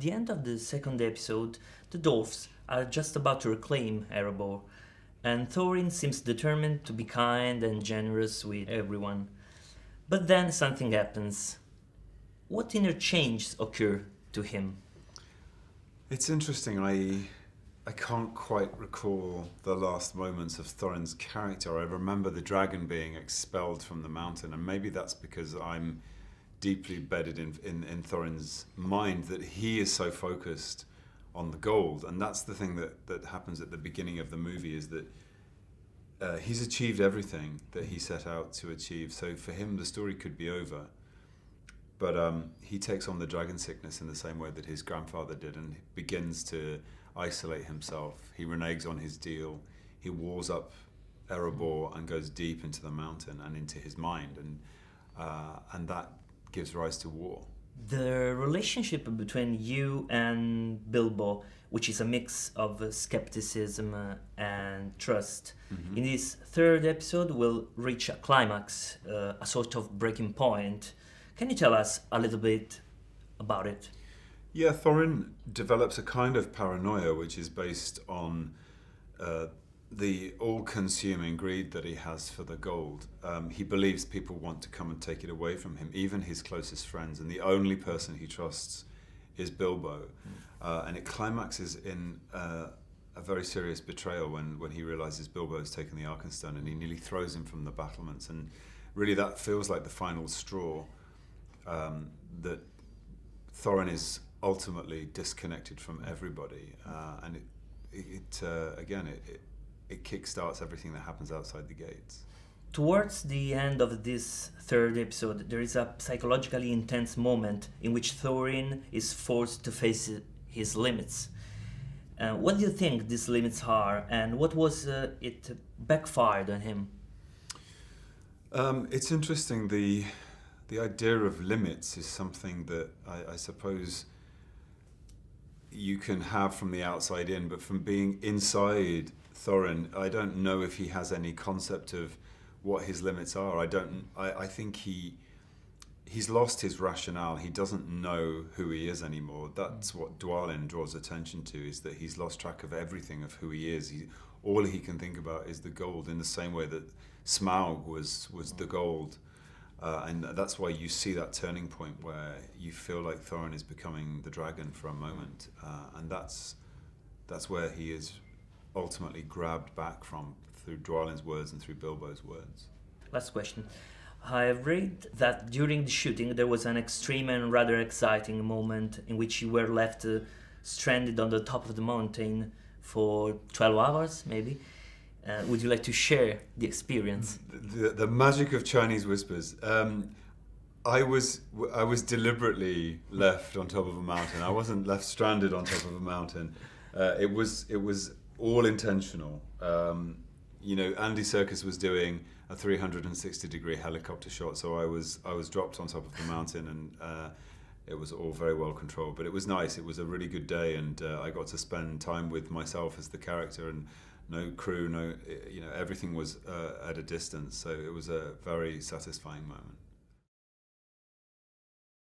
the end of the second episode, the dwarfs are just about to reclaim Erebor, and Thorin seems determined to be kind and generous with everyone. But then something happens. What inner changes occur to him? It's interesting. I can't quite recall the last moments of Thorin's character. I remember the dragon being expelled from the mountain, and maybe that's because I'm deeply bedded in Thorin's mind, that he is so focused on the gold. And that's the thing that happens at the beginning of the movie, is that he's achieved everything that he set out to achieve. So for him, the story could be over. But he takes on the dragon sickness in the same way that his grandfather did, and begins to isolate himself. He reneges on his deal. He walls up Erebor and goes deep into the mountain and into his mind, and that gives rise to war. The relationship between you and Bilbo, which is a mix of skepticism and trust, in this third episode will reach a climax, a sort of breaking point. Can you tell us a little bit about it? Yeah, Thorin develops a kind of paranoia which is based on the all-consuming greed that he has for the gold. He believes people want to come and take it away from him, even his closest friends, and the only person he trusts is Bilbo. And it climaxes in a very serious betrayal when he realizes Bilbo has taken the Arkenstone, and he nearly throws him from the battlements. And really that feels like the final straw, that Thorin is ultimately disconnected from everybody. And it kickstarts everything that happens outside the gates. Towards the end of this third episode, there is a psychologically intense moment in which Thorin is forced to face his limits. What do you think these limits are, and what was it backfired on him? It's interesting. The idea of limits is something that I suppose you can have from the outside in, but from being inside Thorin, I don't know if he has any concept of what his limits are. I think he's lost his rationale. He doesn't know who he is anymore. That's what Dwalin draws attention to, is that he's lost track of everything of who he is. All he can think about is the gold, in the same way that Smaug was the gold. And that's why you see that turning point where you feel like Thorin is becoming the dragon for a moment. And that's where he is ultimately grabbed back from, through Dwalin's words and through Bilbo's words. Last question. I read that during the shooting there was an extreme and rather exciting moment in which you were left stranded on the top of the mountain for 12 hours, maybe. Would you like to share the experience? The magic of Chinese whispers. I was deliberately left on top of a mountain. I wasn't left stranded on top of a mountain. It was all intentional. Andy Serkis was doing a 360-degree helicopter shot, so I was dropped on top of the mountain, and it was all very well controlled. But it was nice. It was a really good day, and I got to spend time with myself as the character, and no crew, everything was at a distance. So it was a very satisfying moment.